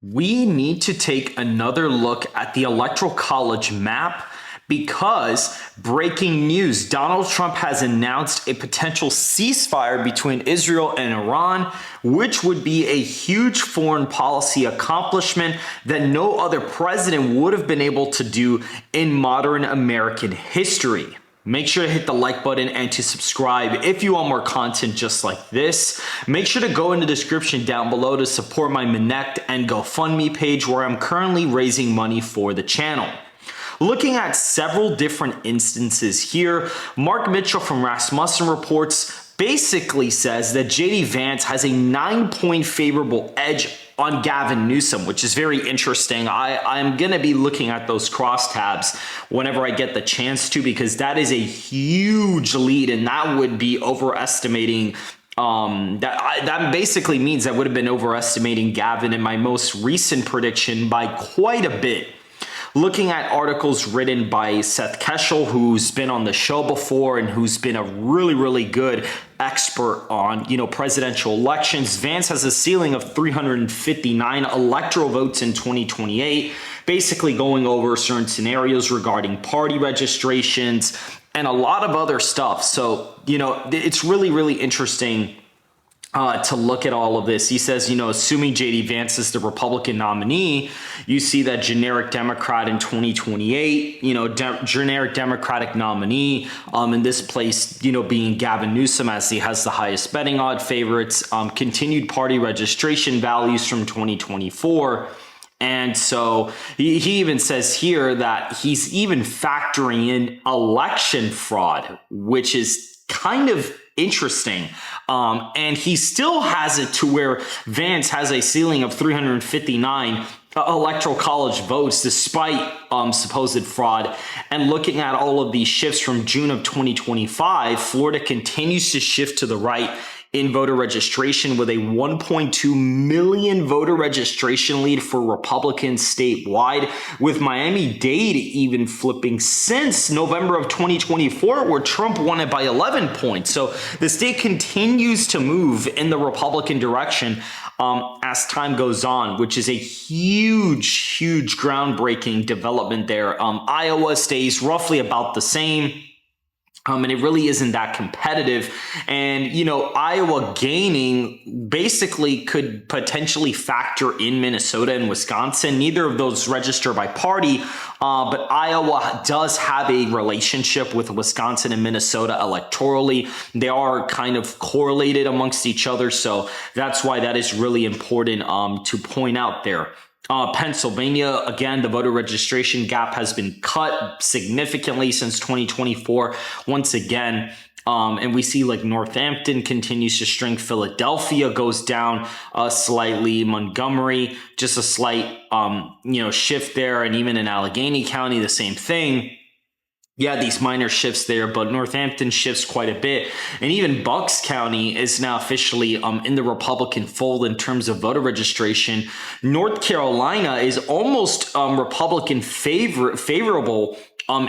We need to take another look at the Electoral College map because breaking news, Donald Trump has announced a potential ceasefire between Israel and Iran, which would be a huge foreign policy accomplishment that no other president would have been able to do in modern American history. Make sure to hit the like button and to subscribe if you want more content just like this. Make sure to go in the description down below to support my Minect and GoFundMe page where I'm currently raising money for the channel. Looking at several different instances here, Mark Mitchell from Rasmussen Reports basically says that JD Vance has a 9-point favorable edge on Gavin Newsom, which is very interesting. I'm going to be looking at those crosstabs whenever I get the chance to, because that is a huge lead, and that would be overestimating. That basically means I would have been overestimating Gavin in my most recent prediction by quite a bit. Looking at articles written by Seth Keshel, who's been on the show before and who's been a really good expert on, presidential elections, Vance has a ceiling of 359 electoral votes in 2028, basically going over certain scenarios regarding party registrations and a lot of other stuff. So, it's really interesting to look at all of this. He says, assuming JD Vance is the Republican nominee, you see that generic Democrat in 2028, generic Democratic nominee in this place, being Gavin Newsom, as he has the highest betting odd favorites, continued party registration values from 2024. And so he even says here that he's even factoring in election fraud, which is kind of interesting. And he still has it to where Vance has a ceiling of 359 electoral college votes despite supposed fraud. And looking at all of these shifts from June of 2025, Florida continues to shift to the right in voter registration with a 1.2 million voter registration lead for Republicans statewide, with Miami-Dade even flipping since November of 2024, where Trump won it by 11 points. So the state continues to move in the Republican direction as time goes on, which is a huge groundbreaking development there. Iowa stays roughly about the same. And it really isn't that competitive. And, Iowa gaining basically could potentially factor in Minnesota and Wisconsin. Neither of those register by party, but Iowa does have a relationship with Wisconsin and Minnesota electorally. They are kind of correlated amongst each other. So that's why that is really important to point out there. Pennsylvania, again, the voter registration gap has been cut significantly since 2024. Once again, and we see like Northampton continues to shrink. Philadelphia goes down slightly. Montgomery, just a slight, shift there. And even in Allegheny County, the same thing. Yeah, these minor shifts there, but Northampton shifts quite a bit. And even Bucks County is now officially in the Republican fold in terms of voter registration. North Carolina is almost Republican favorable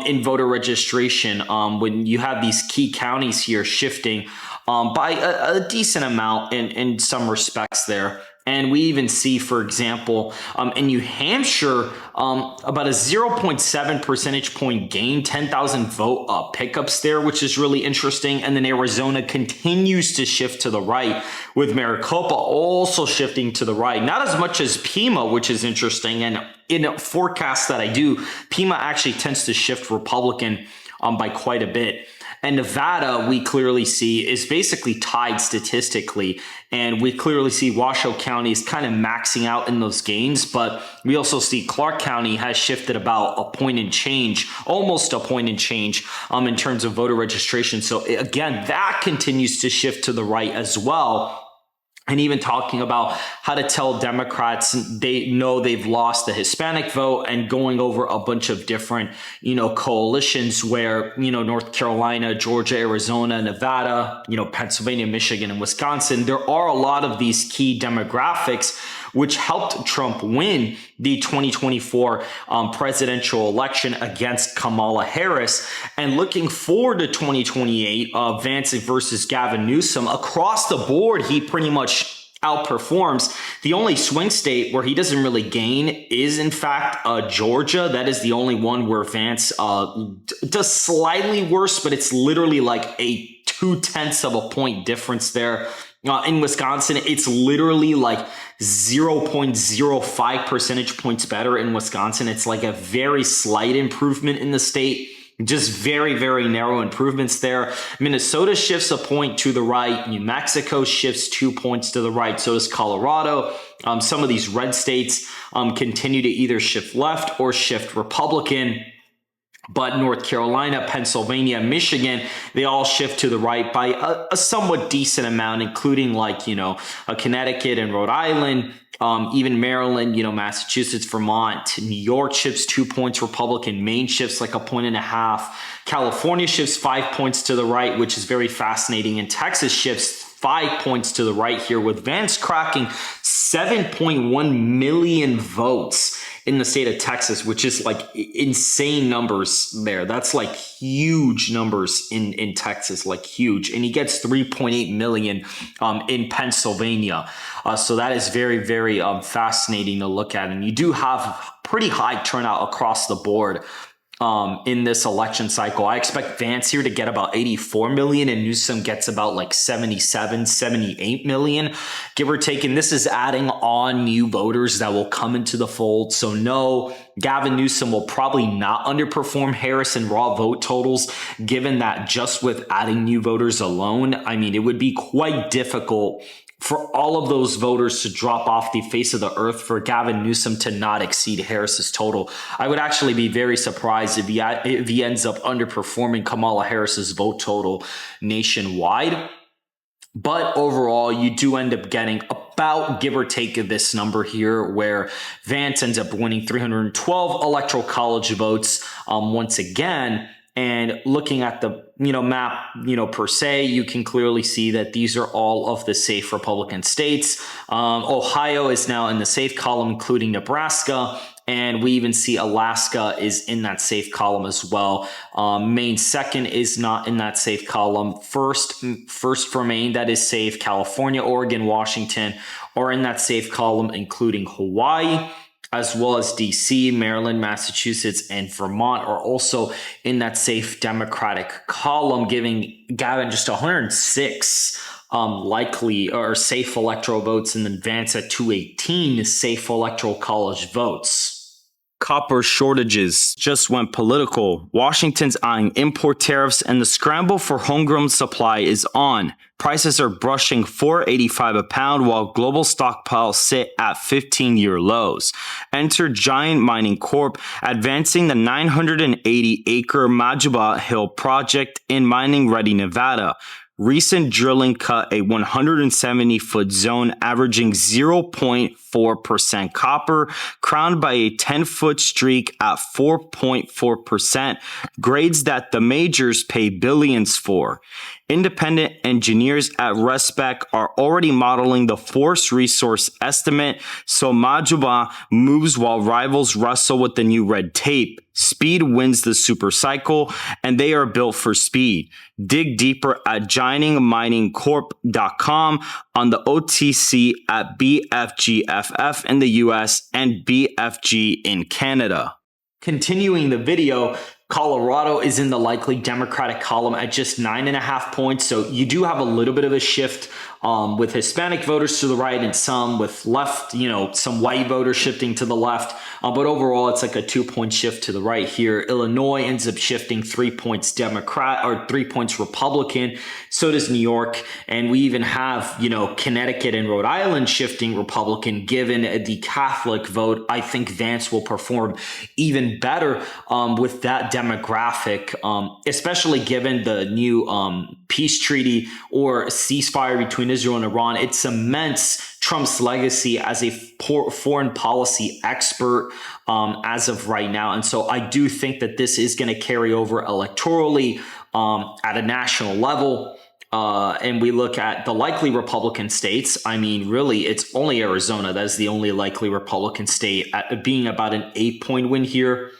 in voter registration when you have these key counties here shifting by a decent amount in some respects there. And we even see, for example, in New Hampshire, about a 0.7 percentage point gain, 10,000 vote pickups there, which is really interesting. And then Arizona continues to shift to the right, with Maricopa also shifting to the right. Not as much as Pima, which is interesting. And in a forecast that I do, Pima actually tends to shift Republican by quite a bit. And Nevada, we clearly see, is basically tied statistically. And we clearly see Washoe County is kind of maxing out in those gains. But we also see Clark County has shifted about a point and change, almost a point and change in terms of voter registration. So again, that continues to shift to the right as well. And even talking about how to tell Democrats they know they've lost the Hispanic vote, and going over a bunch of different, coalitions where, North Carolina, Georgia, Arizona, Nevada, Pennsylvania, Michigan, and Wisconsin. There are a lot of these key demographics which helped Trump win the 2024 presidential election against Kamala Harris. And looking forward to 2028, Vance versus Gavin Newsom, across the board, he pretty much outperforms. The only swing state where he doesn't really gain is, in fact, Georgia. That is the only one where Vance does slightly worse, but it's literally like a 0.2 of a point difference there. In Wisconsin, it's literally like 0.05 percentage points better in Wisconsin. It's like a very slight improvement in the state. Just very, very narrow improvements there. Minnesota shifts a point to the right. New Mexico shifts 2 points to the right. So does Colorado. Some of these red states continue to either shift left or shift Republican. But North Carolina, Pennsylvania, Michigan, they all shift to the right by a somewhat decent amount, including like, Connecticut and Rhode Island, even Maryland, Massachusetts, Vermont, New York shifts 2 points Republican, Maine shifts like 1.5 California shifts 5 points to the right, which is very fascinating. And Texas shifts 5 points to the right here, with Vance cracking 7.1 million votes in the state of Texas, which is like insane numbers there. That's like huge numbers in Texas, like huge. And he gets 3.8 million in Pennsylvania. So that is very, very fascinating to look at. And you do have pretty high turnout across the board in this election cycle. I expect Vance here to get about 84 million and Newsom gets about like 77, 78 million, give or take. And this is adding on new voters that will come into the fold. So no, Gavin Newsom will probably not underperform Harris in raw vote totals, given that just with adding new voters alone, I mean, it would be quite difficult for all of those voters to drop off the face of the earth for Gavin Newsom to not exceed Harris's total. I would actually be very surprised if he ends up underperforming Kamala Harris's vote total nationwide. But overall, you do end up getting about, give or take, this number here, where Vance ends up winning 312 electoral college votes once again. And looking at the map, per se, you can clearly see that these are all of the safe Republican states. Ohio is now in the safe column, including Nebraska. And we even see Alaska is in that safe column as well. Maine second is not in that safe column. First for Maine, that is safe. California, Oregon, Washington are in that safe column, including Hawaii, as well as DC, Maryland, Massachusetts, and Vermont are also in that safe Democratic column, giving Gavin just 106 likely or safe electoral votes, and then Vance at 218 safe electoral college votes. Copper shortages just went political. Washington's eyeing import tariffs, and the scramble for homegrown supply is on. Prices are brushing $4.85 a pound, while global stockpiles sit at 15-year lows. Enter Giant Mining Corp, advancing the 980-acre Majuba Hill project in mining-ready Nevada. Recent drilling cut a 170-foot zone averaging 0.4% copper, crowned by a 10-foot streak at 4.4%, grades that the majors pay billions for. Independent engineers at ResPec are already modeling the force resource estimate, so Majuba moves while rivals wrestle with the new red tape. Speed wins the super cycle, and they are built for speed. Dig deeper at giantminingcorp.com, on the OTC at BFGFF in the US and BFG in Canada. Continuing the video, Colorado is in the likely Democratic column at just 9.5 points. So you do have a little bit of a shift with Hispanic voters to the right and some with left, some white voters shifting to the left. But overall, it's like a 2-point shift to the right here. Illinois ends up shifting 3 points Democrat or 3 points Republican. So does New York. And we even have, Connecticut and Rhode Island shifting Republican. Given the Catholic vote, I think Vance will perform even better with that demographic, especially given the new peace treaty or ceasefire between Israel and Iran. It cements Trump's legacy as a foreign policy expert as of right now. And so I do think that this is going to carry over electorally at a national level. And we look at the likely Republican states. I mean, really, it's only Arizona that is the only likely Republican state at being about an 8-point win here.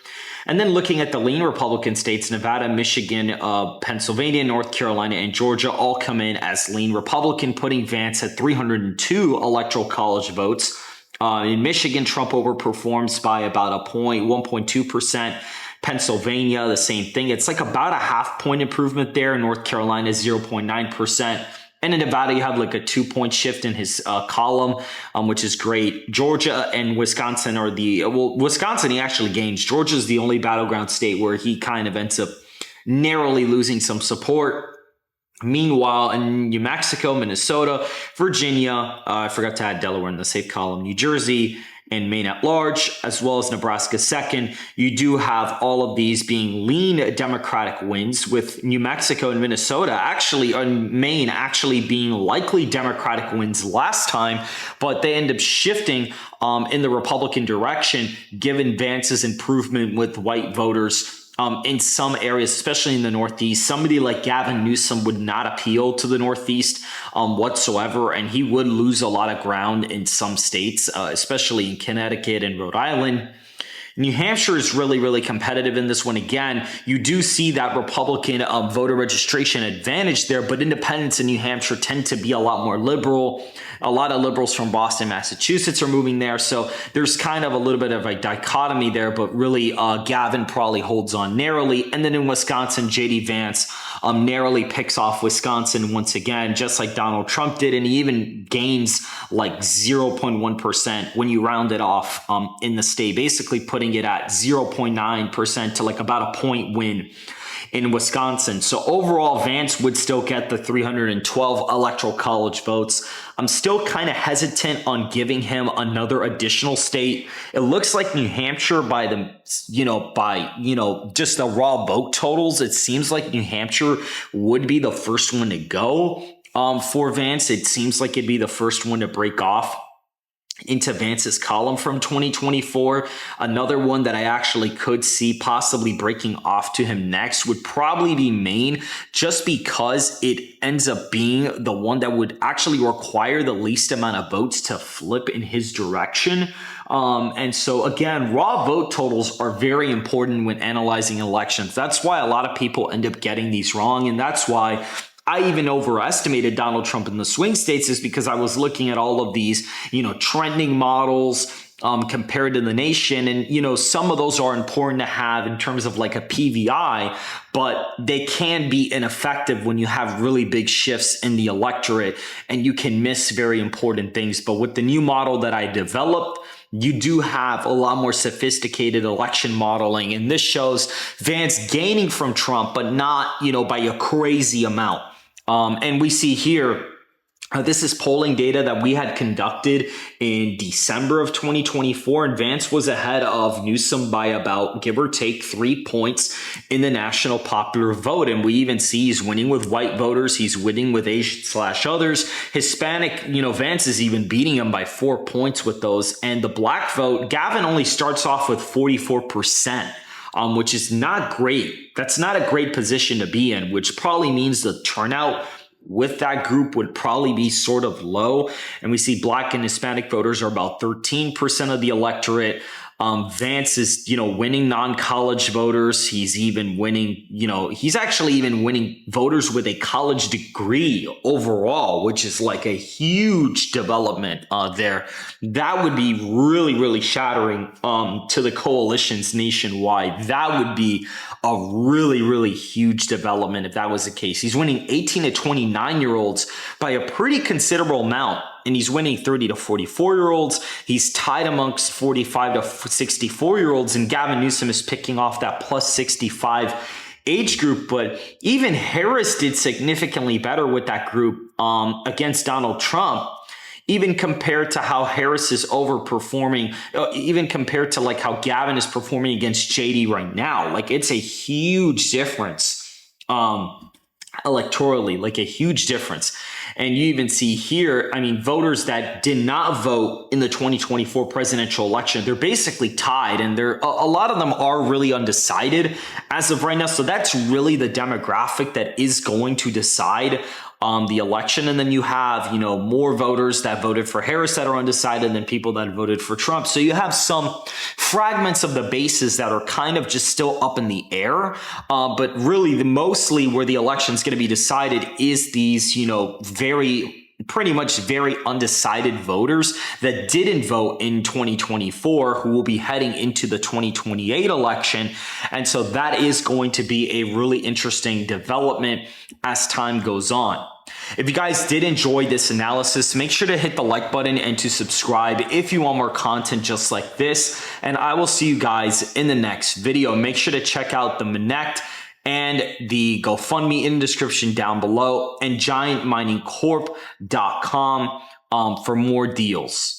And then looking at the lean Republican states, Nevada, Michigan, Pennsylvania, North Carolina, and Georgia all come in as lean Republican, putting Vance at 302 electoral college votes. In Michigan, Trump overperforms by about 1.2%. Pennsylvania, the same thing. It's like about a half point improvement there. North Carolina, 0.9%. And in Nevada, you have like a 2-point shift in his column, which is great. Georgia and Wisconsin are Wisconsin, he actually gains. Georgia is the only battleground state where he kind of ends up narrowly losing some support. Meanwhile, in New Mexico, Minnesota, Virginia, I forgot to add Delaware in the safe column, New Jersey, and Maine at large, as well as Nebraska second. You do have all of these being lean Democratic wins, with New Mexico and Minnesota actually, and Maine actually being likely Democratic wins last time, but they end up shifting in the Republican direction, given Vance's improvement with white voters. In some areas, especially in the Northeast. Somebody like Gavin Newsom would not appeal to the Northeast whatsoever, and he would lose a lot of ground in some states, especially in Connecticut and Rhode Island. New Hampshire is really, really competitive in this one. Again, you do see that Republican voter registration advantage there, but independents in New Hampshire tend to be a lot more liberal. A lot of liberals from Boston, Massachusetts are moving there. So there's kind of a little bit of a dichotomy there, but really Gavin probably holds on narrowly. And then in Wisconsin, J.D. Vance narrowly picks off Wisconsin once again, just like Donald Trump did. And he even gains like 0.1% when you round it off in the state, basically putting it at 0.9% to like about a point win in Wisconsin. So overall, Vance would still get the 312 electoral college votes. I'm still kind of hesitant on giving him another additional state. It looks like New Hampshire by just the raw vote totals, it seems like New Hampshire would be the first one to go for Vance. It seems like it'd be the first one to break off into Vance's column from 2024. Another one that I actually could see possibly breaking off to him next would probably be Maine, just because it ends up being the one that would actually require the least amount of votes to flip in his direction. And so again, raw vote totals are very important when analyzing elections. That's why a lot of people end up getting these wrong. And that's why I even overestimated Donald Trump in the swing states, is because I was looking at all of these, trending models compared to the nation. And, some of those are important to have in terms of like a PVI, but they can be ineffective when you have really big shifts in the electorate and you can miss very important things. But with the new model that I developed, you do have a lot more sophisticated election modeling. And this shows Vance gaining from Trump, but not, by a crazy amount. And we see here, this is polling data that we had conducted in December of 2024, and Vance was ahead of Newsom by about, give or take, 3 points in the national popular vote. And we even see he's winning with white voters. He's winning with Asian/others. Hispanic, Vance is even beating him by 4 points with those. And the black vote, Gavin only starts off with 44%. Which is not great. That's not a great position to be in, which probably means the turnout with that group would probably be sort of low. And we see black and Hispanic voters are about 13% of the electorate. Vance is, winning non-college voters. He's even winning, he's actually even winning voters with a college degree overall, which is like a huge development there. That would be really, really shattering to the coalitions nationwide. That would be a really, really huge development if that was the case. He's winning 18 to 29-year-olds by a pretty considerable amount. And he's winning 30 to 44-year-olds. He's tied amongst 45 to 64-year-olds. And Gavin Newsom is picking off that plus 65 age group. But even Harris did significantly better with that group against Donald Trump, even compared to how Harris is overperforming, even compared to like how Gavin is performing against JD right now. Like, it's a huge difference electorally, like a huge difference. And you even see here, voters that did not vote in the 2024 presidential election, they're basically tied, and a lot of them are really undecided as of right now. So that's really the demographic that is going to decide the election. And then you have, more voters that voted for Harris that are undecided than people that voted for Trump. So you have some fragments of the bases that are kind of just still up in the air. But really, mostly where the election is going to be decided is these, pretty much very undecided voters that didn't vote in 2024 who will be heading into the 2028 election. And so that is going to be a really interesting development as time goes on. If you guys did enjoy this analysis, make sure to hit the like button and to subscribe if you want more content just like this. And I will see you guys in the next video. Make sure to check out the Connect and the GoFundMe in the description down below, and giantminingcorp.com for more deals.